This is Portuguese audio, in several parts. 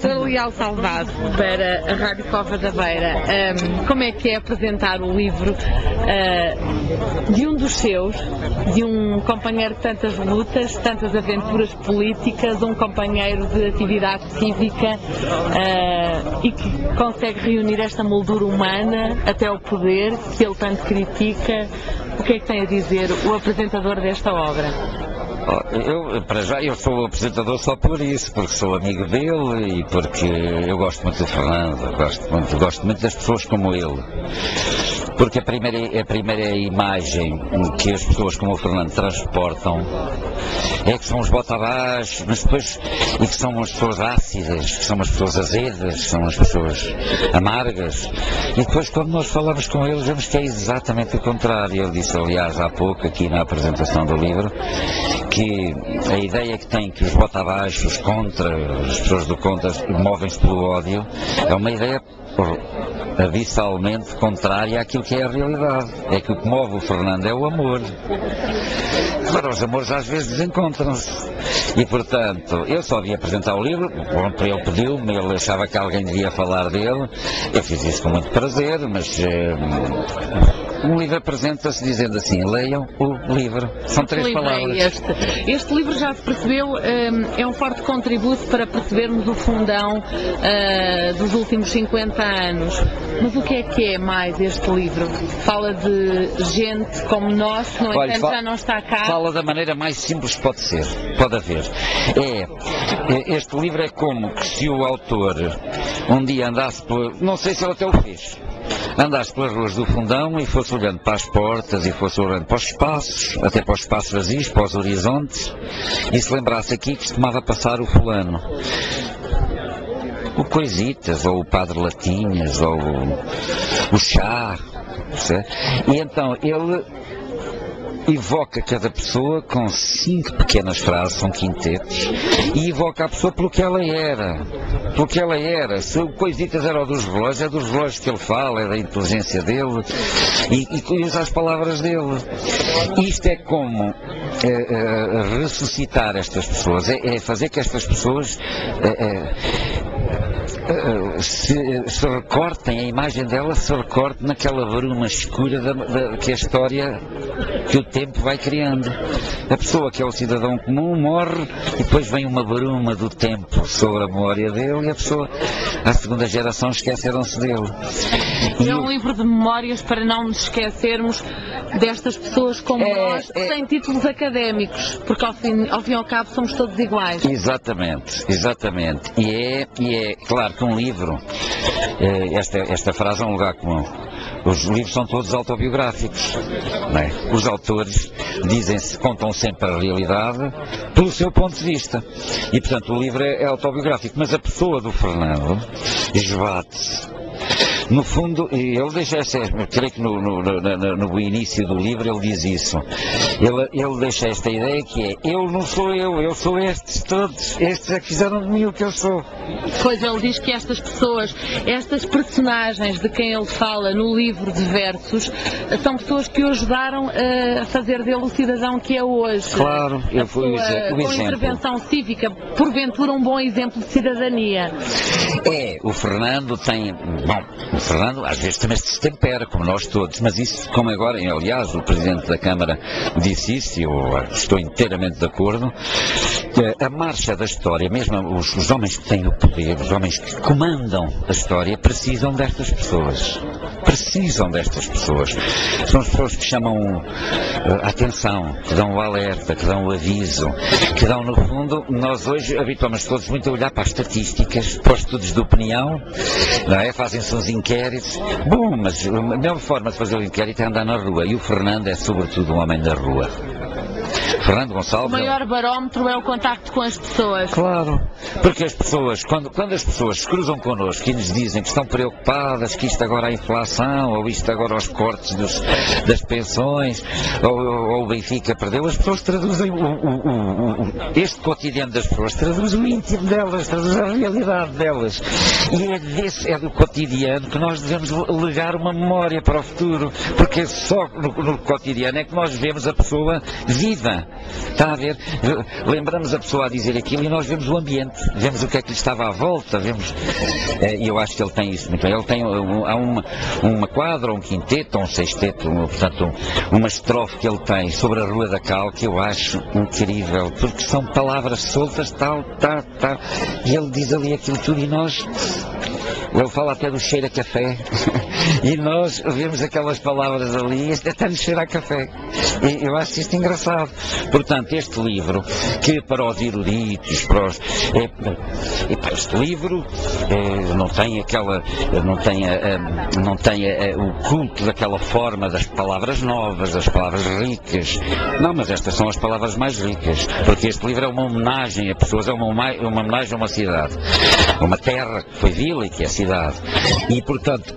Sou Leal Salvado para a Rádio Cova da Beira. Como é que é apresentar o livro de um dos seus, de um companheiro de tantas lutas, tantas aventuras políticas, um companheiro de atividade cívica e que consegue reunir esta moldura humana até ao poder, que ele tanto critica? O que é que tem a dizer o apresentador desta obra? Para já, eu sou o apresentador só por isso, porque sou amigo dele e porque eu gosto muito do Fernando, gosto muito das pessoas como ele. Porque a primeira imagem que as pessoas como o Fernando transportam é que são os bota abaixo, mas depois, e que são as pessoas ácidas, que são as pessoas azedas, são as pessoas amargas. E depois, quando nós falamos com eles, vemos que é exatamente o contrário. Ele disse, aliás, há pouco, aqui na apresentação do livro, que a ideia que tem que os bota abaixo, os contra, as pessoas do contra, movem-se pelo ódio, é uma ideia abissalmente contrária àquilo que é a realidade. É que o que move o Fernando é o amor. Agora, os amores às vezes desencontram-se. E, portanto, eu só vim apresentar o livro, pronto, ele pediu-me, ele achava que alguém devia falar dele, eu fiz isso com muito prazer, mas um livro apresenta-se dizendo assim, leiam o livro. São três palavras. Este livro, já se percebeu, é um forte contributo para percebermos o fundão dos últimos 50 anos. Mas o que é mais este livro? Fala de gente como nós, que no entanto já não está cá. Fala da maneira mais simples que pode haver. Este livro é como que se o autor um dia andasse por... Não sei se ele até o fez. Andasse pelas ruas do Fundão e fosse olhando para as portas e fosse olhando para os espaços, até para os espaços vazios, para os horizontes, e se lembrasse aqui que costumava passar o fulano. O Coisitas, ou o Padre Latinhas, ou o Chá, certo? E então ele evoca cada pessoa com 5 pequenas frases, são quintetos, e evoca a pessoa pelo que ela era. Pelo que ela era. Se o Coisitas era o dos relógios, é dos relógios que ele fala, é da inteligência dele, e usa as palavras dele. Isto é como ressuscitar estas pessoas, é fazer que estas pessoas se recortem, a imagem dela se recorte naquela bruma escura que a história, que o tempo vai criando. A pessoa que é o cidadão comum morre e depois vem uma bruma do tempo sobre a memória dele e a pessoa, a segunda geração, esqueceram-se dele. É um livro de memórias para não nos esquecermos destas pessoas como nós, sem títulos académicos, porque ao fim e ao cabo somos todos iguais. Exatamente. E é claro que um livro, esta frase é um lugar comum. Os livros são todos autobiográficos, não é? Os autores contam sempre a realidade pelo seu ponto de vista. E, portanto, o livro é autobiográfico. Mas a pessoa do Fernando esbate-se. No fundo, ele deixa creio que no início do livro ele diz isso. Ele deixa esta ideia que é, eu não sou eu sou estes todos, estes é que fizeram de mim o que eu sou. Pois ele diz que estas pessoas, estas personagens de quem ele fala no livro de versos, são pessoas que o ajudaram a fazer dele o cidadão que é hoje. Claro, eu fui o exemplo. Com intervenção cívica, porventura um bom exemplo de cidadania. O Fernando tem... Bom, o Fernando às vezes também se destempera, como nós todos, mas isso, como agora, aliás, o Presidente da Câmara disse isso, e eu estou inteiramente de acordo, a marcha da história, mesmo os homens que têm o poder, os homens que comandam a história, precisam destas pessoas. São as pessoas que chamam a atenção, que dão o alerta, que dão o aviso, que dão, no fundo, nós hoje habituamos todos muito a olhar para as estatísticas, para os estudos de opinião, não é? Fazem-se uns inquéritos. Bom, mas a melhor forma de fazer o inquérito é andar na rua, e o Fernando é sobretudo um homem da rua. Fernando Gonçalves... O maior barómetro é o contacto com as pessoas. Claro, porque as pessoas, quando as pessoas se cruzam connosco e nos dizem que estão preocupadas, que isto agora é a inflação, ou isto agora aos cortes das pensões, ou o Benfica perdeu, as pessoas traduzem este cotidiano das pessoas, traduz o íntimo delas, traduz a realidade delas. E é do cotidiano que nós devemos legar uma memória para o futuro, porque só no cotidiano é que nós vemos a pessoa viva. Está a ver? Lembramos a pessoa a dizer aquilo e nós vemos o ambiente, vemos o que é que lhe estava à volta, vemos. E eu acho que ele tem isso muito bem. Ele tem há uma quadra, um quinteto, um sexteto, portanto, uma estrofe que ele tem sobre a Rua da Cal que eu acho incrível, porque são palavras soltas, tal, e ele diz ali aquilo tudo e nós. Ele fala até do cheiro a café e nós vemos aquelas palavras ali e até nos cheira a café. E eu acho isto engraçado. Portanto, este livro, que para os eruditos, este livro não tem o culto daquela forma das palavras novas, das palavras ricas. Não, mas estas são as palavras mais ricas, porque este livro é uma homenagem a pessoas, é uma homenagem a uma cidade, uma terra que foi vila e que é cidade. E, portanto,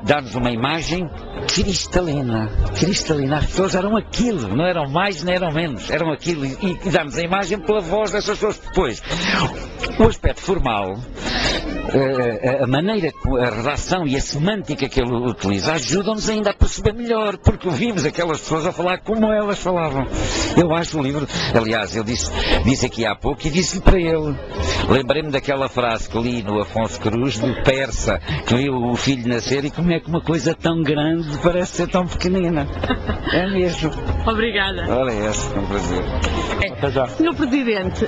dá-nos uma imagem cristalina. As pessoas eram aquilo, não eram mais nem eram menos, eram aquilo. E dá-nos a imagem pela voz dessas pessoas. Depois, o aspecto formal, a maneira, a redação e a semântica que ele utiliza ajudam-nos ainda a perceber melhor, porque ouvimos aquelas pessoas a falar como elas falavam. Eu acho o livro, aliás, eu disse aqui há pouco e disse-lhe para ele, lembrei-me daquela frase que li no Afonso Cruz, do persa, que viu o filho nascer e como é que uma coisa tão grande parece ser tão pequenina. É mesmo. Obrigada. Olha esse, é um prazer. Senhor Presidente,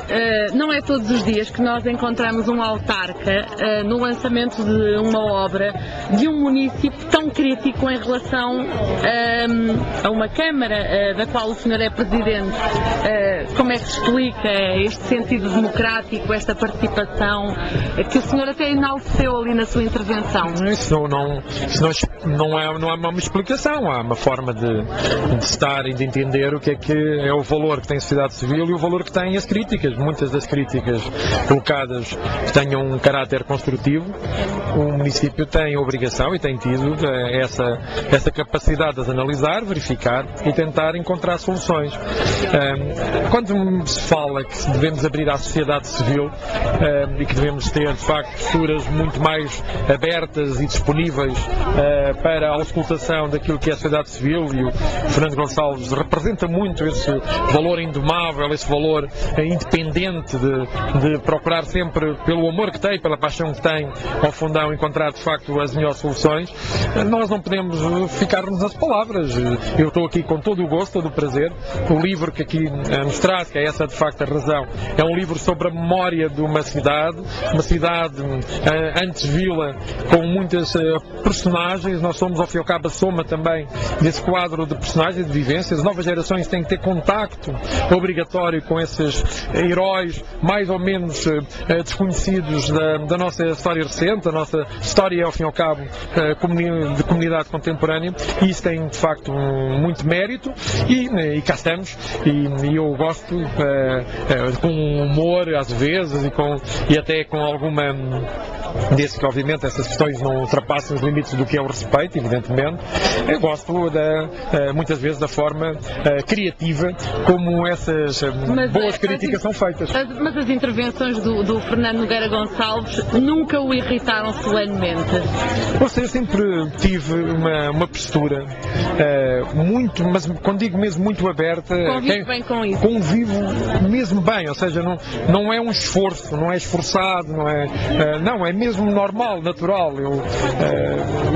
não é todos os dias que nós encontramos um autarca no lançamento de uma obra de um município tão crítico em relação a uma Câmara da qual o senhor é Presidente. Como é que se explica este sentido democrático, esta participação, que o senhor até enalteceu ali na sua intervenção? Isso não é uma explicação, há uma forma de estar e de entender o que é o valor que tem a sociedade civil e o valor que têm as críticas. Muitas das críticas colocadas que tenham um caráter construtivo, o município tem a obrigação e tem tido essa capacidade de as analisar, verificar e tentar encontrar soluções. Quando se fala que devemos abrir à sociedade civil e que devemos ter, de facto, posturas muito mais abertas e disponíveis para a auscultação daquilo que é a sociedade civil, e o Fernando Gonçalves representa muito esse valor indomável, esse valor independente de procurar sempre, pelo amor que tem, pela paixão que tem ao fundão, encontrar de facto as melhores soluções. Nós não podemos ficar-nos nas palavras. Eu estou aqui com todo o gosto, todo o prazer. O livro que aqui nos traz, que é essa de facto a razão, é um livro sobre a memória de uma cidade antes vila, com muitas personagens. Nós somos, ao fim e ao cabo, a soma também desse quadro de personagens, de vivências. As novas gerações têm que ter contacto obrigatório com esses heróis mais ou menos desconhecidos da nossa história recente, da nossa história, ao fim e ao cabo, de comunidade contemporânea, e isso tem de facto muito mérito, e cá estamos, e eu gosto com humor às vezes e até com alguma, desde que obviamente essas questões não ultrapassam os limites do que é o respeito, evidentemente, eu gosto muitas vezes da forma criativa como essas boas críticas são feitas. Mas as intervenções do Fernando Nogueira Gonçalves nunca o irritaram solenemente? Eu sempre tive uma postura mas quando digo mesmo muito aberta, convivo bem com isso. Convivo mesmo bem, ou seja, não é um esforço, não é esforçado, não é mesmo normal, natural.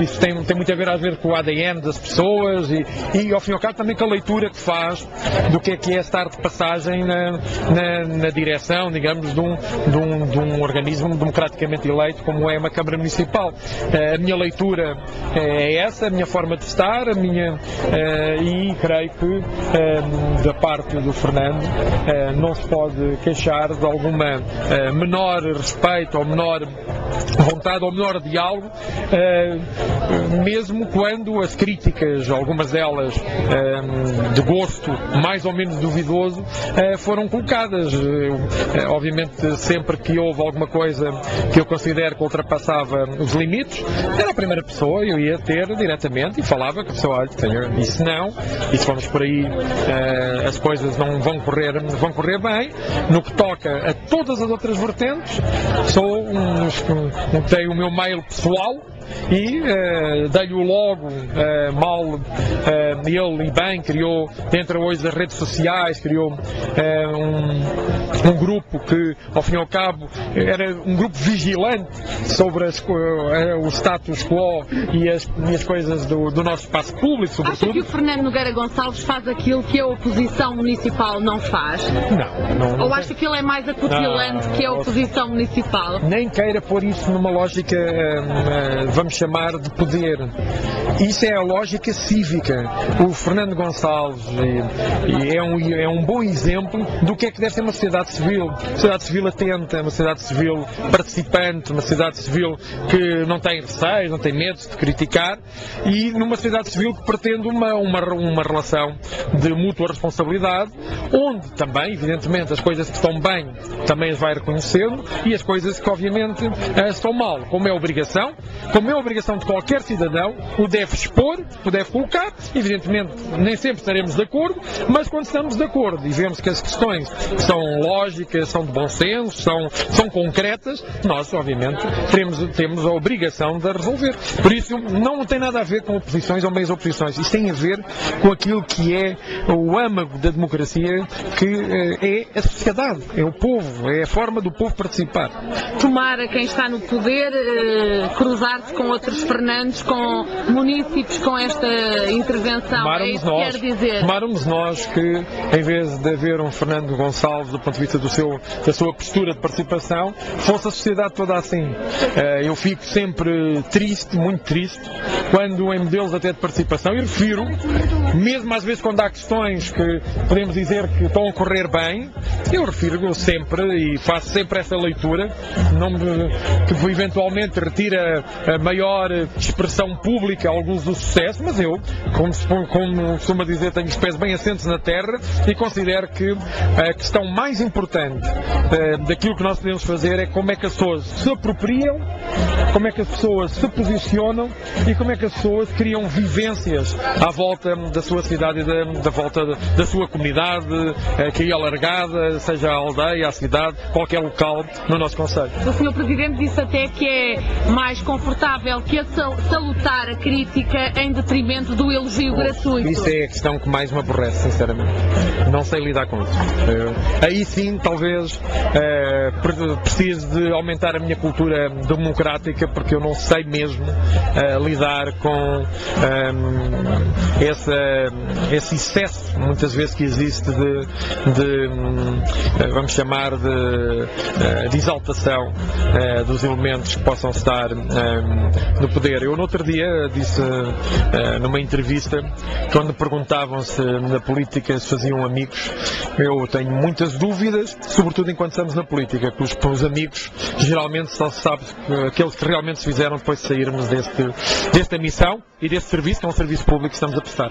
Isso tem muito a ver com o ADN das pessoas e ao fim e ao cabo também com a leitura que faz do que é estar de passagem na direção, digamos, de um organismo democraticamente eleito como é uma Câmara Municipal. A minha leitura é essa, a minha forma de estar, e creio que da parte do Fernando não se pode queixar de alguma menor respeito ou menor vontade ou menor diálogo, mesmo quando as críticas, algumas delas de gosto mais ou menos duvidoso, foram colocadas. Obviamente, sempre que houve alguma coisa que eu considero que ultrapassava os limites, era a primeira pessoa, eu ia ter diretamente e falava com a pessoa, olha, e se não, e se formos por aí, as coisas não vão correr bem. No que toca a todas as outras vertentes, tenho o meu mail pessoal, e dei-lhe logo mal, ele e bem criou, dentro hoje das redes sociais, criou um grupo que, ao fim e ao cabo, era um grupo vigilante sobre o status quo e as coisas do nosso espaço público, sobretudo. Acha que o Fernando Nogueira Gonçalves faz aquilo que a oposição municipal não faz? Não. Ou acha que ele é mais acutilante que a oposição municipal? Nem queira pôr isso numa lógica, vamos chamar de poder. Isso é a lógica cívica. O Fernando Gonçalves é um bom exemplo do que é que deve ser uma sociedade civil. Uma sociedade civil atenta, uma sociedade civil participante, uma sociedade civil que não tem receios, não tem medo de criticar, e numa sociedade civil que pretende uma relação de mútua responsabilidade, onde também, evidentemente, as coisas que estão bem também as vai reconhecendo e as coisas que, obviamente, estão mal, como é obrigação de qualquer cidadão, o deve expor, o deve colocar. Evidentemente, nem sempre estaremos de acordo, mas quando estamos de acordo e vemos que as questões são lógicas, são de bom senso, são concretas, nós, obviamente, temos a obrigação de a resolver. Por isso, não tem nada a ver com oposições ou meias oposições. Isto tem a ver com aquilo que é o âmago da democracia, que é a sociedade, é o povo, é a forma do povo participar. Tomara quem está no poder cruzar-se com outros Fernandes, com munícipes, com esta intervenção. É isso que quer dizer? Tomáramos nós que, em vez de haver um Fernando Gonçalves, do ponto de vista da sua postura de participação, fosse a sociedade toda assim. Eu fico sempre triste, muito triste, quando em modelos até de participação, e refiro, mesmo às vezes quando há questões que podemos dizer que estão a correr bem, eu refiro sempre e faço sempre essa leitura, que eventualmente retira a maior expressão pública a alguns do sucesso, mas eu, como costuma dizer, tenho os pés bem assentos na terra e considero que a questão mais importante daquilo que nós podemos fazer é como é que as pessoas se apropriam, como é que as pessoas se posicionam e como é que as pessoas criam vivências à volta da sua cidade e da volta da sua comunidade, que é alargada, seja a aldeia, a cidade, qualquer local no nosso concelho. O Sr. Presidente disse até que é mais confortável que salutar a crítica em detrimento do elogio gratuito. Isso é a questão que mais me aborrece, sinceramente. Não sei lidar com isso. Aí sim, talvez, preciso de aumentar a minha cultura democrática, porque eu não sei mesmo lidar com esse excesso, muitas vezes, que existe vamos chamar de exaltação dos elementos que possam estar no poder. Eu, no outro dia, disse numa entrevista, quando perguntavam se na política se faziam amigos, eu tenho muitas dúvidas, sobretudo enquanto estamos na política, que os amigos geralmente só se sabe aqueles que realmente se fizeram depois de sairmos desta missão e deste serviço, que é um serviço público que estamos a prestar.